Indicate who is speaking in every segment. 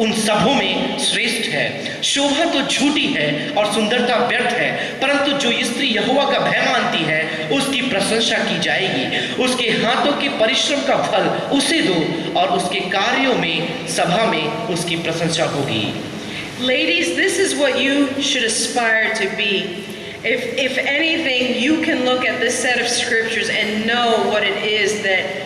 Speaker 1: उन सबों में श्रेष्ठ है। शोभा तो झूठी है और सुंदरता व्यर्थ है, परंतु जो स्त्री यहोवा का भय मानती है उसकी प्रशंसा की जाएगी। उसके हाथों के परिश्रम का फल उसे दो और उसके कार्यों में सभा में उसकी प्रशंसा होगी।
Speaker 2: Ladies, this is what you should aspire to be. If anything, you can look at this set of scriptures and know what it is that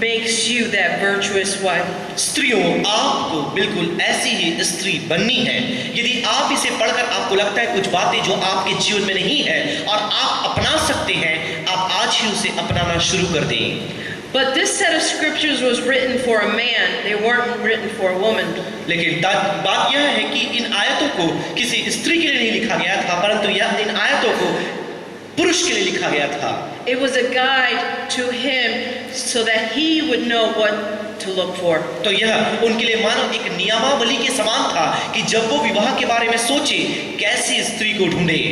Speaker 2: makes you that virtuous wife.
Speaker 1: स्त्रियों, आपको बिल्कुल ऐसी ही स्त्री बननी है। यदि आप इसे पढ़कर आपको लगता है कुछ बातें जो आपके जीवन में नहीं है और आप अपना सकते हैं, आप आज ही उसे अपनाना शुरू कर दें।
Speaker 2: But this set of scriptures was written for a man. They weren't written for a woman.
Speaker 1: लेकिन बात यह है कि इन आयतों को किसी स्त्री के लिए नहीं लिखा गया था, परंतु यह इन आयतों को पुरुष के लिए लिखा गया था।
Speaker 2: It was a guide to him so that he would know what to look for.
Speaker 1: तो यह उनके लिए मानो एक नियमावली के समान था कि जब वो विवाह के बारे में सोचे कैसी स्त्री को ढूंढे।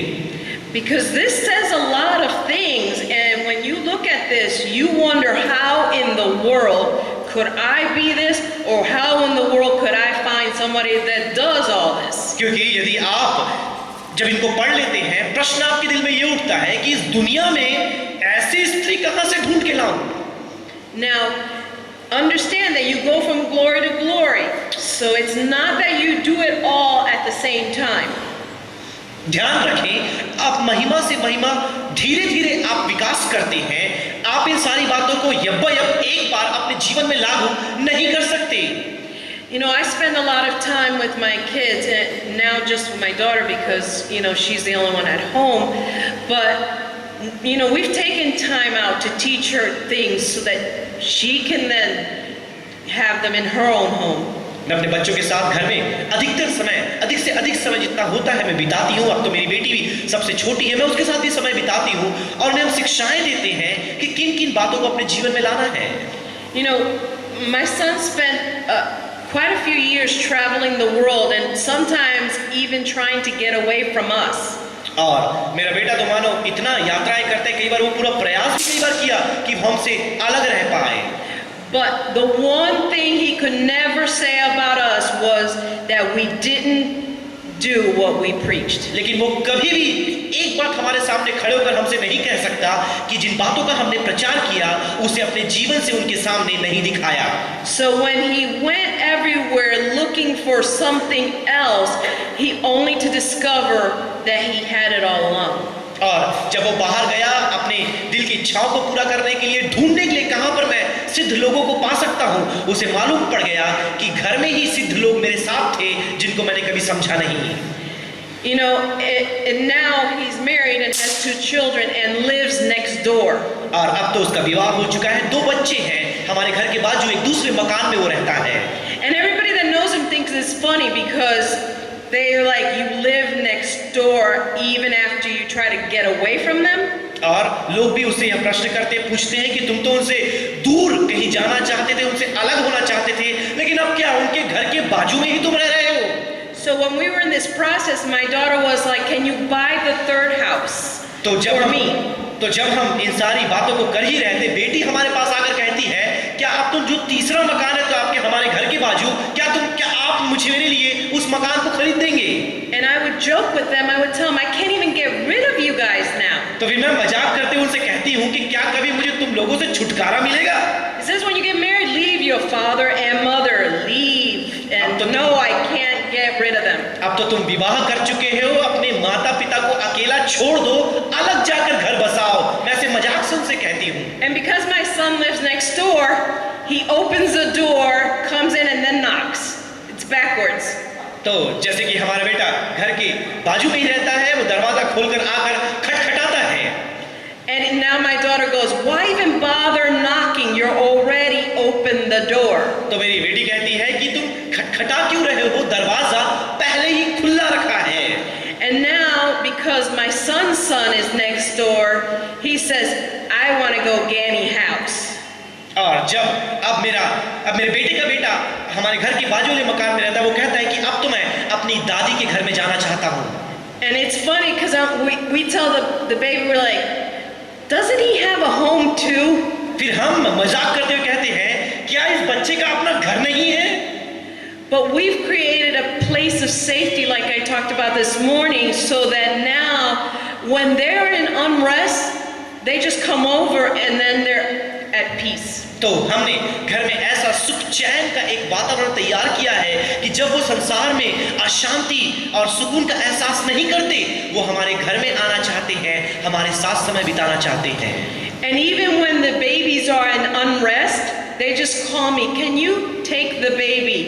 Speaker 2: Because this says a lot of things, and when you look at this, you wonder how in the world could I be this, or how in the world could I find somebody that does all this?
Speaker 1: क्योंकि यदि आप जब इनको पढ़ लेते हैं, प्रश्न आपके दिल में ये उठता है कि इस दुनिया में ऐसी स्त्री कहां से ढूंढ के लाऊं?
Speaker 2: Now, understand that you go from glory to glory, so it's not that you do it all at the same time.
Speaker 1: ध्यान रखें, आप महिमा से महिमा धीरे धीरे आप विकास करते हैं। आप इन सारी बातों को यब्बयब एक बार अपने जीवन में लागू नहीं कर सकते।
Speaker 2: You know, I spend a lot of time with my kids, and now just with my daughter because, you know, she's the only one at home. But, you know, we've taken time out to teach her things so that she can then have them in her own home.
Speaker 1: मैं अपने बच्चों के साथ घर में अधिक से अधिक समय जितना होता है मैं बिताती हूँ। अब तो मेरी बेटी भी सबसे छोटी है, मैं उसके साथ भी समय बिताती हूँ और उन्हें हम शिक्षाएं देते हैं कि किन किन बातों को अपने जीवन में लाना है।
Speaker 2: You know, my son spent quite a few years traveling the world and sometimes even trying to get away from us.
Speaker 1: और मेरा बेटा तो मानो इतना यात्राएं करते, कई बार वो पूरा प्रयास भी कई बार किया कि हमसे अलग रह पाए।
Speaker 2: But the one thing he could never say about us was that we didn't do what we preached.
Speaker 1: लेकिन वो कभी भी एक बात हमारे सामने खड़े होकर हमसे नहीं कह सकता कि जिन बातों का हमने प्रचार किया उसे अपने जीवन से उनके सामने नहीं दिखाया।
Speaker 2: So when he went everywhere looking for something else, he only to discover that he had it all along.
Speaker 1: और जब वो बाहर गया अपने दिल की इच्छाओं को पूरा करने के लिए, ढूंढने के लिए कहां पर मैं सिद्ध लोगों को पा सकता हूं, उसे मालूम पड़ गया कि घर में ही सिद्ध लोग मेरे साथ थे जिनको मैंने कभी समझा नहीं।
Speaker 2: You know, and now he's married and has 2 children and lives next door.
Speaker 1: और अब तो उसका विवाह हो चुका है, 2 बच्चे हैं, हमारे घर के बाजू एक दूसरे मकान में वो रहता है।
Speaker 2: And everybody that knows him thinks it's funny because they're like, you live next door even after you try to get away from them.
Speaker 1: और लोग भी उससे यह प्रश्न करते पूछते हैं कि तुम तो उनसे दूर कहीं जाना चाहते थे, उनसे अलग होना चाहते थे, लेकिन अब क्या उनके घर के बाजू में ही तुम रह रहे हो?
Speaker 2: So when we were in this process, my daughter was like, can you buy the 3rd house for me?
Speaker 1: तो जब हम इन सारी बातों को कर ही रहे थे, बेटी हमारे पास आकर कहती है, क्या आप तुम जो तीसरा मकान है तो आपके हमारे घर के बाजू, क्या आप मुझे मेरे लिए उस मकान को खरीद देंगे?
Speaker 2: And I would joke with them. I would tell them, I can't even get rid of you guys now.
Speaker 1: तो फिर मैं मजाक करते हुए उनसे कहती हूँ कि क्या कभी मुझे तुम लोगों से छुटकारा मिलेगा?
Speaker 2: It says when you get married, leave your father and mother, leave. And no, I can't get rid of them.
Speaker 1: अब तो तुम विवाह कर चुके हो, अपने माता पिता को अकेला छोड़ दो, अलग जाकर घर बसाओ। मैं ऐसे मजाक से उनसे कहती हूँ।
Speaker 2: And because my son lives next door, he opens the door, comes in and then knocks. It's backwards.
Speaker 1: तो जैसे कि हमारा बेटा घर के बाजू में ही रहता है, वो दरवाजा खोलकर आकर खटखटाता है।
Speaker 2: And now my daughter goes, why even bother knocking? You're already opened the door.
Speaker 1: तो मेरी बेटी कहती है कि तुम खटखटा क्यों रहे हो? दरवाजा पहले ही खुला रखा है।
Speaker 2: And now because my son's son is next door, he says, I want to go Ganny house.
Speaker 1: और जब अब मेरे बेटे का बेटा हमारे घर के बाजू वाले मकान में रहता है, वो कहता है कि अब तो मैं अपनी दादी के घर में जाना चाहता हूँ।
Speaker 2: And it's funny because we tell the baby, we're like, doesn't he have a home too?
Speaker 1: फिर हम मजाक करते हुए कहते हैं, क्या इस बच्चे का अपना घर नहीं है?
Speaker 2: But we've created a place of safety, like I talked about this morning, so that now when they're in unrest, they just come over and then they're at peace.
Speaker 1: तो हमने घर में ऐसा सुख चैन का एक वातावरण तैयार किया है कि जब वो संसार में अशांति और सुकून का एहसास नहीं करते, वो हमारे घर में आना चाहते हैं, हमारे साथ समय बिताना चाहते हैं।
Speaker 2: And even when the babies are in unrest, they just call me, "Can you take the baby?"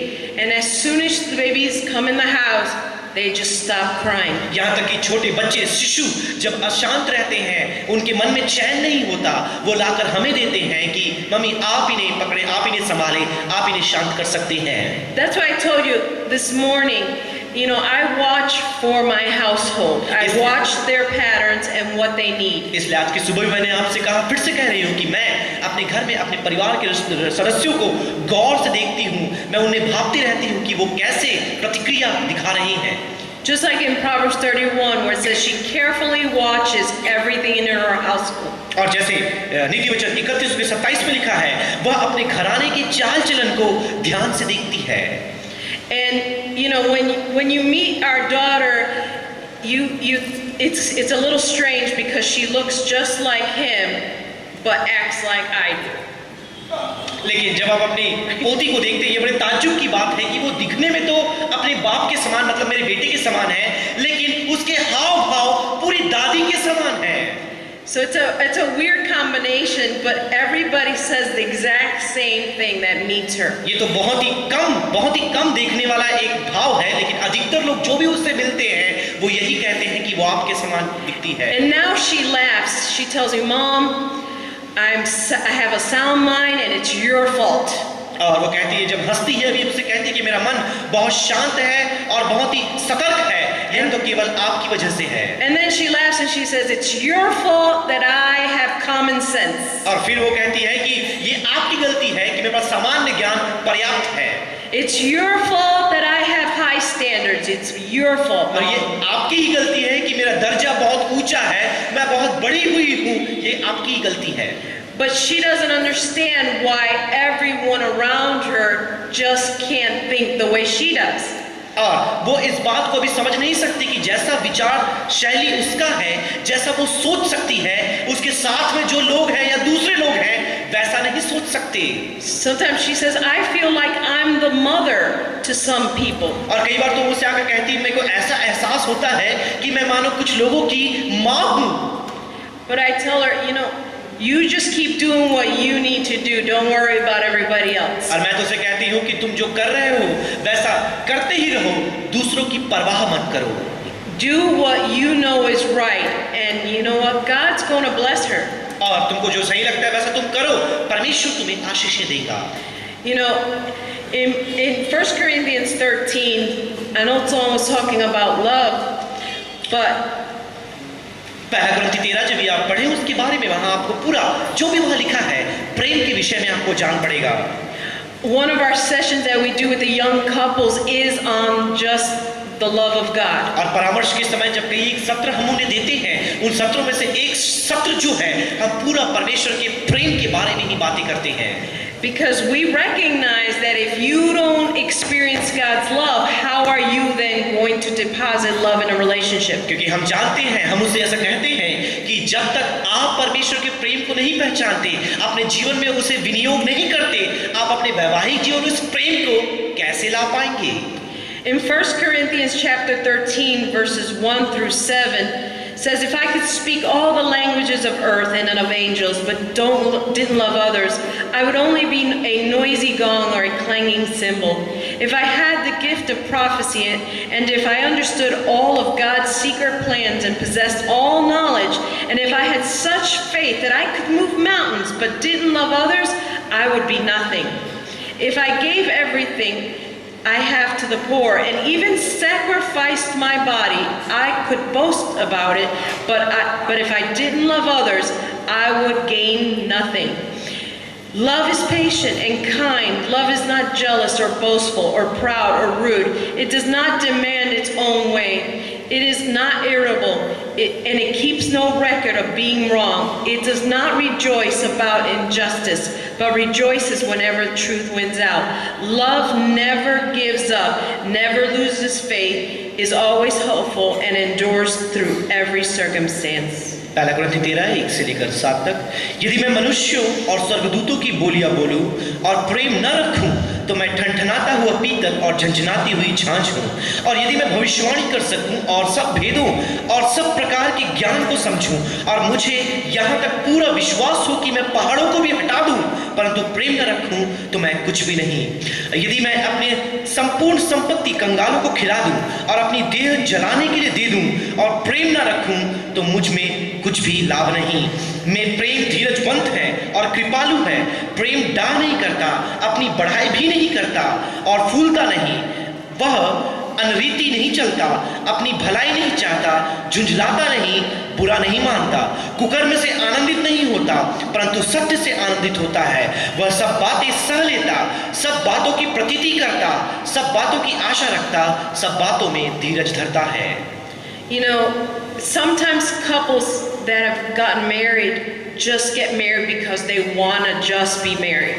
Speaker 2: And as soon as the babies come in the house, they just stop crying.
Speaker 1: यहाँ तक कि छोटे बच्चे, शिशु जब अशांत रहते हैं, उनके मन में चैन नहीं होता, वो लाकर हमें देते हैं कि मम्मी आप इन्हें पकड़े, आप इन्हें संभाले, आप इन्हें शांत कर सकते हैं।
Speaker 2: That's why I told you this morning, I watch for my household. I watch their patterns and what they need.
Speaker 1: इसलिए आज की सुबह मैंने आपसे कहा, फिर से कह रही हूँ कि मैं अपने घर में अपने परिवार के सदस्यों को गौर से देखती हूँ, मैं उन्हें भांपती रहती हूँ कि वो कैसे प्रतिक्रिया दिखा रही हैं।
Speaker 2: Just like in Proverbs 31, where it says she carefully watches everything in her household.
Speaker 1: और जैसे नीति वचन 31:27 में लिखा है, वह अपने घराने के चाल चलन को ध्यान से देखती है।
Speaker 2: And when you meet our daughter, it's a little strange because she looks just like him, but acts like I do.
Speaker 1: लेकिन जब आप अपनी पोती को देखते हैं, ये बड़े ताज्जुब की बात है कि वो दिखने में तो अपने बाप के समान, मतलब मेरे बेटे के समान है, लेकिन उसके हाव भाव पूरी दादी के समान है।
Speaker 2: So it's a weird combination, but everybody says the exact same thing that meets her.
Speaker 1: ये तो बहुत ही कम देखने वाला एक भाव है, लेकिन अधिकतर लोग जो भी उससे मिलते हैं वो यही कहते हैं कि वो आपके समान दिखती है।
Speaker 2: And now she laughs. She tells me, "Mom, I have a sound mind and it's your fault."
Speaker 1: और वो कहती है, जब हंसती है अभी उससे कहती है कि मेरा मन बहुत शांत है और बहुत ही सतर्क है, यह तो केवल आपकी वजह से है।
Speaker 2: And then she laughs and she says, "It's your fault that I have common sense."
Speaker 1: और फिर वो कहती है कि ये आपकी गलती है कि मेरे पास सामान्य ज्ञान पर्याप्त है।
Speaker 2: It's your fault that I have high standards. It's your fault.
Speaker 1: और ये आपकी ही गलती है कि मेरा दर्जा बहुत ऊंचा है, मैं बहुत बड़ी हुई हूँ, ये आपकी ही गलती है।
Speaker 2: But she doesn't understand why everyone around her just can't think the way she does.
Speaker 1: और वो इस बात को भी समझ नहीं सकती कि जैसा विचार शैली उसका है, जैसा वो सोच सकती है, उसके साथ में जो लोग हैं या दूसरे लोग हैं वैसा नहीं सोच सकते।
Speaker 2: Sometimes she says, "I feel like I'm the mother to some people."
Speaker 1: और कई बार तो मुझसे आकर कहती है, मेरे को ऐसा एहसास होता है कि मैं मानो कुछ लोगों की माँ हूँ।
Speaker 2: But I tell her, you just keep doing what you need to do. Don't worry about everybody else.
Speaker 1: और मैं तो उसे कहती हूँ कि तुम जो कर रहे हो वैसा करते ही रहो, दूसरों की परवाह मत करो।
Speaker 2: Do what you know is right, and you know what? God's going to bless her.
Speaker 1: और तुमको जो सही लगता है वैसा तुम करो, परमेश्वर तुम्हें आशीषें देगा।
Speaker 2: In 1 Corinthians 13, I know Tom was talking about love, but
Speaker 1: पहला कुरिन्थी 13 जब आप पढ़े उसके बारे में वहां आपको पूरा जो भी वहां लिखा है प्रेम के विषय में आपको जान पड़ेगा।
Speaker 2: One of our sessions that we do with the young couples is on just the love of God.
Speaker 1: और परामर्श के समय जब कई एक सत्र हम उन्हें देते हैं, उन सत्रों में से एक सत्र जो है हम पूरा परमेश्वर के प्रेम के बारे में ही बातें करते हैं।
Speaker 2: Because we recognize that if you don't experience God's love, how are you then going to deposit love in a relationship?
Speaker 1: क्योंकि हम जानते हैं, हम उसे ऐसा कहते हैं कि जब तक आप परमेश्वर के प्रेम को नहीं पहचानते, अपने जीवन में उसे विनियोग नहीं करते, आप अपने वैवाहिक जीवन में उस प्रेम को कैसे ला पाएंगे?
Speaker 2: In 1 Corinthians chapter 13 verses 1 through 7 says, "If I could speak all the languages of earth and of angels, but didn't love others, I would only be a noisy gong or a clanging cymbal. If I had the gift of prophecy and if I understood all of God's secret plans and possessed all knowledge, and if I had such faith that I could move mountains but didn't love others, I would be nothing. If I gave everything I have to the poor, and even sacrificed my body, I could boast about it, but if I didn't love others, I would gain nothing. Love is patient and kind. Love is not jealous or boastful or proud or rude. It does not demand its own way. It is not irritable, and it keeps no record of being wrong. It does not rejoice about injustice, but rejoices whenever truth wins out. Love never gives up, never loses faith, is always hopeful, and endures through every circumstance.
Speaker 1: पहला कुरिन्थी 13:1-7 तक। यदि मैं मनुष्यों और स्वर्गदूतों की बोलियां बोलूं और प्रेम न रखूं तो मैं ठनठनाता हुआ पीतल और झंझनाती हुई झांझ हूं। और यदि मैं भविष्यवाणी कर सकूं और सब भेदों और सब प्रकार के ज्ञान को समझूं और मुझे यहाँ तक पूरा विश्वास हो कि मैं पहाड़ों को भी हटा दूं, परंतु प्रेम न रखूं तो मैं कुछ भी नहीं। यदि मैं अपने संपूर्ण संपत्ति कंगालों को खिला दूं और अपनी देह जलाने के लिए दे दूं और प्रेम न रखूं तो मुझ में कुछ भी लाभ नहीं। में प्रेम धीरजवंत है और कृपालु है। प्रेम डाह नहीं करता, अपनी बढ़ाई भी नहीं करता और फूलता नहीं। वह अनरीति नहीं चलता, अपनी भलाई नहीं चाहता, झुंझलाता नहीं, बुरा नहीं मानता, कुकर्म से आनंदित नहीं होता, परंतु सत्य से आनंदित होता है। वह सब बातें सह लेता, सब बातों की प्रतीति करता, सब बातों की आशा रखता, सब बातों में धीरज धरता है।
Speaker 2: You know, sometimes couples that have gotten married just get married because they want to just be married.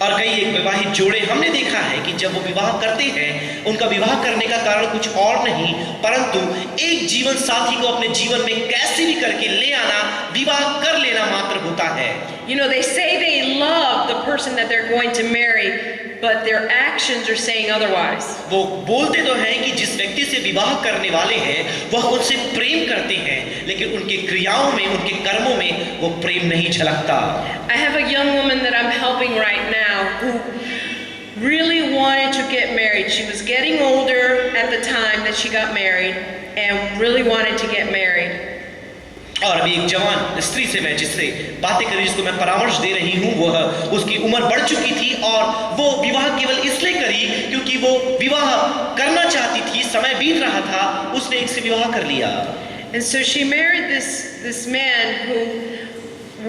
Speaker 1: और कई एक विवाहित जोड़े हमने देखा है कि जब वो विवाह करते हैं, उनका विवाह करने का कारण कुछ और नहीं परंतु एक जीवन साथी को अपने जीवन में कैसे भी करके ले आना, विवाह कर लेना मात्र होता है।
Speaker 2: You know, they say they love the person that they're going to marry, but their actions are saying otherwise.
Speaker 1: वो बोलते तो हैं कि जिस व्यक्ति से विवाह करने वाले हैं, वह उनसे प्रेम करते हैं, लेकिन उनके क्रियाओं में, उनके कर्मों में वो प्रेम नहीं झलकता।
Speaker 2: I have a young woman that I'm helping right now who really wanted to get married. She was getting older at the time that she got married and really wanted to get married.
Speaker 1: और अभी एक जवान स्त्री से मैं जिससे बातें कर रही, जिसको मैं परामर्श दे रही हूँ, वह उसकी उम्र बढ़ चुकी थी और वो विवाह केवल इसलिए करी क्योंकि वो विवाह करना चाहती थी, समय बीत रहा था, उसने एक से विवाह कर लिया।
Speaker 2: And so she married this man who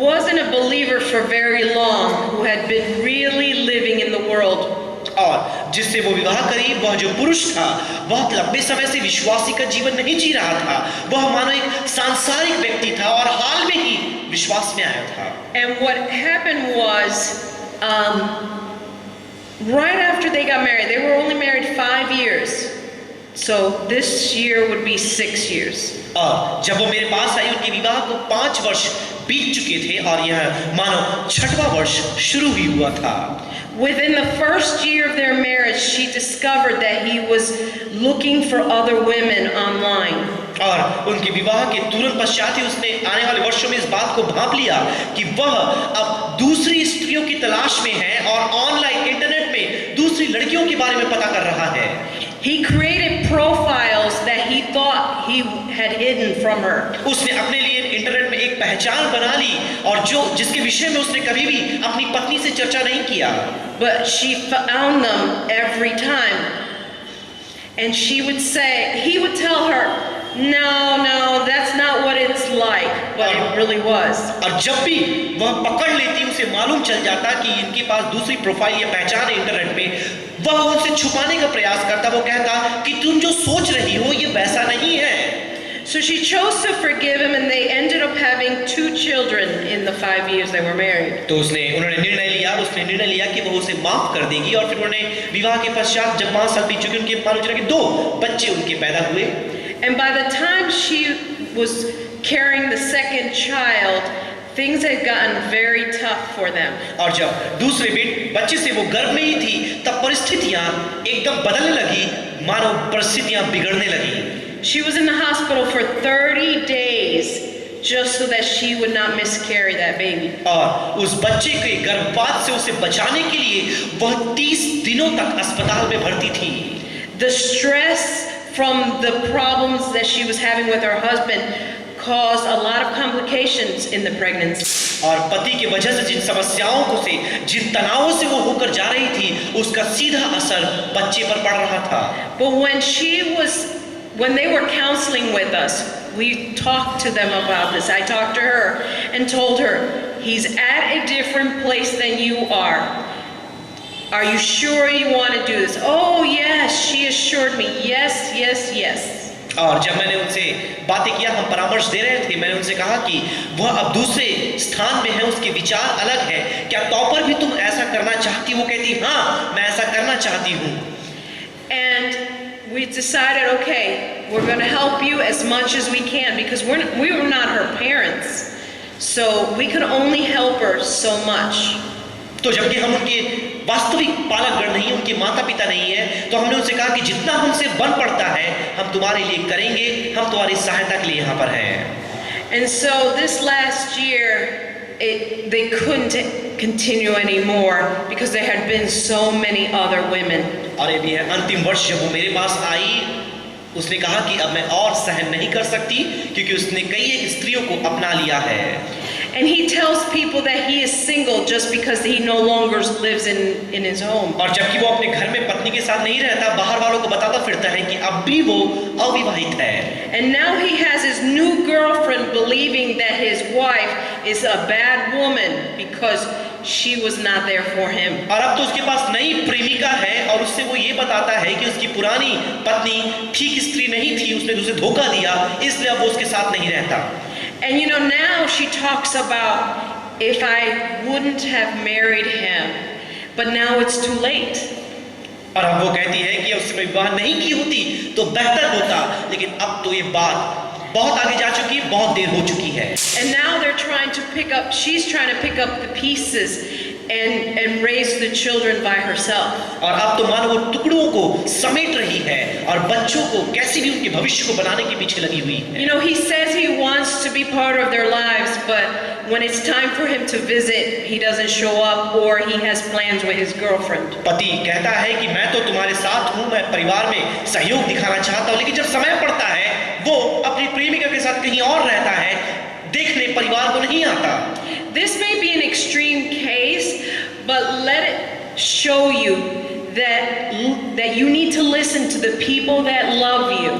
Speaker 2: wasn't a believer for very long, who had been really living in the world.
Speaker 1: और जिससे वो विवाह करी, वह जो पुरुष था, बहुत लंबे समय से विश्वासी का जीवन नहीं जी रहा था। वह मानो एक सांसारिक व्यक्ति था और हाल में ही विश्वास में आया था।
Speaker 2: And what happened was, right after they got married, they were only married 5 years. So this year would be 6 years.
Speaker 1: और जब वो मेरे पास आई, उनके विवाह को 5 वर्ष बीत चुके थे और यह मानो 6वां वर्ष शुरू ही हुआ था।
Speaker 2: Within the first year of their marriage, she discovered that he was looking for other women online.
Speaker 1: और उनके विवाह के तुरंत पश्चात ही उसने आने वाले वर्षों में इस बात को भांप लिया कि वह अब दूसरी स्त्रियों की तलाश में है और ऑनलाइन इंटरनेट में दूसरी लड़कियों के बारे में पता कर रहा है।
Speaker 2: He created profiles that he thought he had hidden from her.
Speaker 1: उसने अपने लिए इंटरनेट में एक पहचान बना ली और जिसके विषय में उसने कभी भी अपनी पत्नी से चर्चा नहीं किया।
Speaker 2: But she found them every time. And she would say, he would tell her, no, that's not what it's like, but it really was.
Speaker 1: और जब भी वह पकड़ लेती, उसे मालूम चल जाता कि इनके पास दूसरी प्रोफाइल या पहचान है इंटरनेट में, वह उनसे छुपाने का प्रयास करता। वो कहता कि तुम जो सोच रही हो ये वैसा नहीं है।
Speaker 2: So she chose to forgive him, and they ended up having 2 children in the 5 years they were married.
Speaker 1: तो उन्होंने निर्णय लिया कि वो उसे माफ कर देगी और फिर उन्होंने विवाह के पश्चात जब 5 साल बीत चुके, उनके मालूम चला कि 2 बच्चे उनके पैदा हुए।
Speaker 2: And by the time she was carrying the second child, things had gotten very tough for them.
Speaker 1: और जब दूसरे बच्चे से वो गर्भ में ही थी, तब परिस्थितियां एकदम बदलने लगी, मानो परिस्थितियां बिगड़ने लगी।
Speaker 2: She was in the hospital for 30 days just so that she would not miscarry that baby.
Speaker 1: और उस बच्चे के गर्भपात से उसे बचाने के लिए वह 30 दिनों तक अस्पताल में भर्ती थी।
Speaker 2: The stress from the problems that she was having with her husband caused a lot of complications in the pregnancy.
Speaker 1: और पति की वजह से जिन समस्याओं को से, जिन तनावों से वो होकर जा रही थी, उसका सीधा असर बच्चे पर पड़ रहा था।
Speaker 2: But when they were counseling with us, we talked to them about this. I talked to her and told her, he's at a different place than you are. Are you sure you want to do this? Oh yes, she assured me. Yes.
Speaker 1: और जब मैंने उनसे बातें किया, हम परामर्श दे रहे थे, मैंने उनसे कहा कि वह अब दूसरे स्थान में है, उसके विचार अलग है, क्या तौपर भी तुम ऐसा करना चाहती? वो कहती हाँ, मैं ऐसा करना चाहती हूँ।
Speaker 2: And we decided, okay, we're going to help you as much as we can because we were not her parents. So we could only help her so much.
Speaker 1: तो जबकि हम उनके वास्तविक पालकगण नहीं, उनके माता पिता नहीं है, तो हमने उनसे कहा कि जितना हमसे बन पड़ता है हम तुम्हारे लिए करेंगे, हम तुम्हारी सहायता के लिए यहाँ पर हैं।
Speaker 2: And so this last year, they couldn't continue anymore because there had been so many other women.
Speaker 1: और ये भी है, अंतिम वर्ष जब वो मेरे पास आई, उसने कहा कि अब मैं और सहन नहीं कर सकती क्योंकि उसने कई एक स्त्रियों को अपना लिया है।
Speaker 2: And he tells people that he is single just because he no longer lives in his home.
Speaker 1: और जबकि वो अपने घर में पत्नी के साथ नहीं रहता, बाहर वालों को बताता फिरता है कि अब भी वो अविवाहित है।
Speaker 2: And now he has his new girlfriend believing that his wife is a bad woman because she was not there for him.
Speaker 1: और अब तो उसके पास नई प्रेमिका है और उससे वो ये बताता है कि उसकी पुरानी पत्नी ठीक स्त्री नहीं थी, उसने उसे धोखा दिया, इसलिए अब वो उसके साथ नहीं रहता।
Speaker 2: And you know, now she talks about if I wouldn't have married him, but now it's too late.
Speaker 1: और अब वो कहती है कि उसने विवाह नहीं की होती तो बेहतर होता, लेकिन अब तो ये बात बहुत आगे जा चुकी है, बहुत देर हो चुकी है।
Speaker 2: And now she's trying to pick up the pieces and raise the children by herself.
Speaker 1: और अब तो मानो वो टुकड़ों को समेट रही है और बच्चों को कैसे भी उनके भविष्य को बनाने के पीछे लगी हुई है।
Speaker 2: You know, he says he wants to be part of their lives, but when it's time for him to visit, he doesn't show up or he has plans with his girlfriend.
Speaker 1: पति कहता है कि मैं तो तुम्हारे साथ हूँ, मैं परिवार में सहयोग दिखाना चाहता हूँ, लेकिन जब समय पड़ता है वो अपनी प्रेमिका के साथ कहीं और रहता है, देखने परिवार को नहीं आता।
Speaker 2: This may be an extreme case, but let it show you that you need to listen to the people that love you.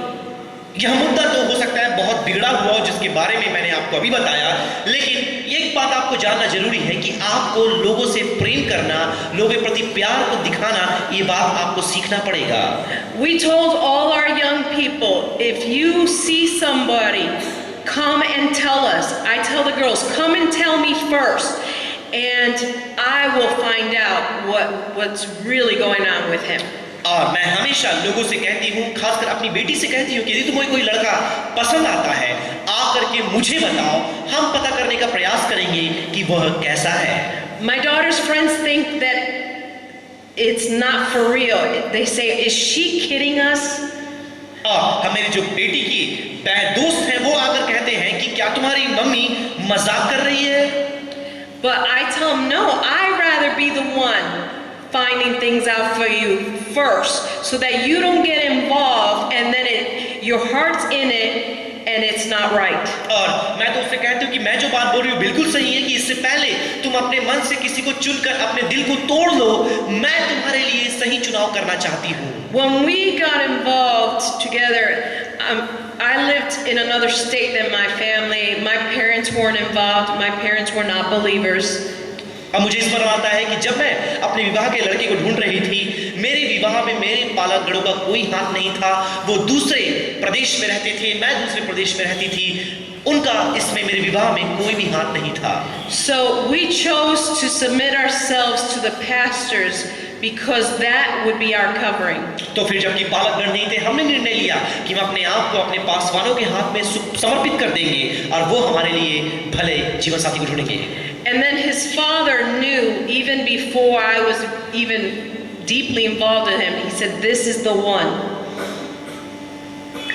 Speaker 1: यह मुद्दा तो हो सकता है बहुत बिगड़ा हुआ हो, जिसके बारे में मैंने आपको अभी बताया, लेकिन एक बात आपको जानना जरूरी है कि आपको लोगों से प्रेम करना, लोगों के प्रति प्यार को दिखाना, ये बात आपको सीखना पड़ेगा।
Speaker 2: We told all our young people, if you see somebody, come and tell us. I tell the girls, come and tell me first, and I will find out what's really going on with him.
Speaker 1: और मैं हमेशा लोगों से कहती हूँ, खासकर अपनी बेटी से कहती हूँ कि यदि तुम्हें कोई लड़का पसंद आता है, आकर के मुझे बताओ, हम पता करने का प्रयास करेंगे कि वह कैसा है।
Speaker 2: My daughter's friends think that it's not for real. They say, is she kidding us?
Speaker 1: हमारी जो बेटी की दोस्त हैं, वो आकर कहते हैं कि क्या तुम्हारी मम्मी मजाक कर रही है?
Speaker 2: But I tell them, no, I'd rather be the one finding things out for you first so that you don't get involved and then your heart's in it and it's not right.
Speaker 1: और मैं तो उससे कहती हूँ कि मैं जो बात बोल रही हूँ बिल्कुल सही है कि इससे पहले तुम अपने मन से किसी को चुनकर अपने दिल को तोड़ लो, मैं तुम्हारे लिए सही चुनाव करना चाहती हूँ।
Speaker 2: When we got involved together, I lived in another state than my family. My parents weren't involved. My parents were not believers.
Speaker 1: अब मुझे स्मरण आता है कि जब मैं अपने विवाह के लड़के को ढूंढ रही थी, मेरे विवाह में मेरे पालकगणों का कोई हाथ नहीं था। वो दूसरे प्रदेश में रहते थे, मैं दूसरे प्रदेश में रहती थी, उनका इसमें मेरे विवाह में कोई भी हाथ नहीं था।
Speaker 2: So we chose to submit ourselves to the pastors because that would be our covering.
Speaker 1: तो फिर जबकि पालकगण नहीं थे, हमने निर्णय लिया कि हम अपने आप को अपने पासवानों के हाथ में समर्पित कर देंगे और वो हमारे लिए भले जीवन साथी को ढूंढेंगे।
Speaker 2: And then his father knew even before I was even deeply involved in him. He said, "This is the one."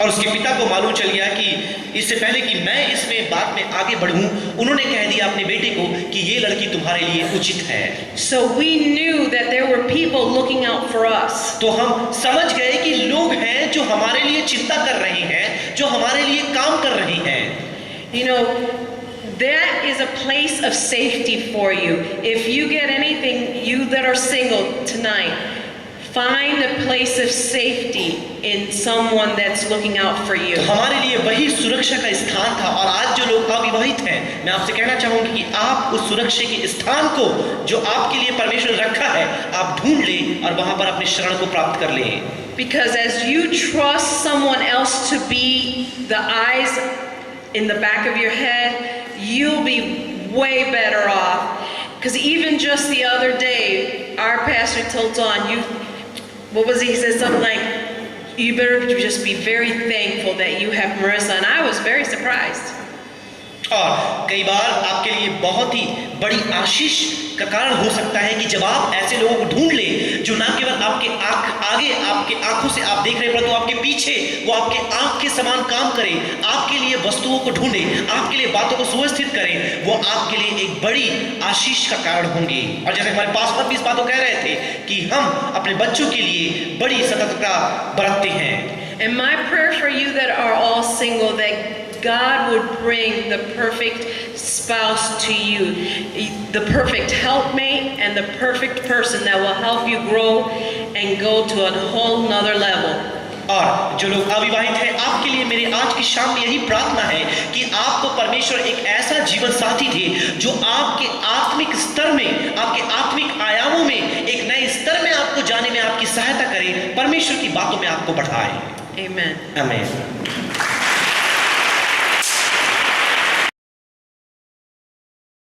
Speaker 1: और उसके पिता को मालूम चल गया कि इससे पहले कि मैं इसमें बात में आगे बढ़ूं, उन्होंने कह दिया अपने बेटे को कि ये लड़की तुम्हारे लिए उचित है।
Speaker 2: So we knew that there were people looking out for us.
Speaker 1: तो हम समझ गए कि लोग हैं जो हमारे लिए चिंता कर रहे हैं, जो हमारे लिए काम कर रहे हैं।
Speaker 2: You know, that is a place of safety for you. If you get anything, you that are single tonight, find a place of safety in someone that's looking out for you.
Speaker 1: तो हमारे लिए वही सुरक्षा का स्थान था। और आज जो लोग अविवाहित हैं, मैं आपसे कहना चाहूंगी कि आप उस सुरक्षा के स्थान को जो आपके लिए परमेश्वर ने रखा है, आप ढूंढ लें और वहां पर अपनी शरण को प्राप्त कर लें।
Speaker 2: Because as you trust someone else to be the eyes in the back of your head, you'll be way better off. Because even just the other day, our pastor told Dawn, what was he? He said something like, you better just be very thankful that you have Marissa. And I was very surprised.
Speaker 1: और कई बार आपके लिए बहुत ही बड़ी आशीष का कारण हो सकता है कि जब आप ऐसे लोगों को ढूंढ लें जो ना केवल आपके आगे आपके आंखों से आप देख रहे हैं, परंतु आपके पीछे वो आपके आंख के समान काम करें, आपके लिए वस्तुओं को ढूंढे, आपके लिए बातों को सुव्यवस्थित करें, वो आपके लिए एक बड़ी आशीष का कारण होंगे। और जैसे हमारे पास्टर भी इस बात को कह रहे थे कि हम अपने बच्चों के लिए बड़ी सतर्कता बरतते हैं।
Speaker 2: And my prayer for you that are all single, that God would bring the perfect spouse to you, the perfect helpmate and the perfect person that will help you grow and go to a whole nother level.
Speaker 1: और जो लोग अविवाहित हैं, आपके लिए मेरी आज की शाम में यही प्रार्थना है कि आपको परमेश्वर एक ऐसा जीवन साथी दे जो आपके आत्मिक स्तर में, आपके आत्मिक आयामों में एक नए स्तर में आपको जाने में आपकी सहायता करे, परमेश्वर की बातों में आपको बढ़ाए।
Speaker 2: Amen.
Speaker 1: आमीन।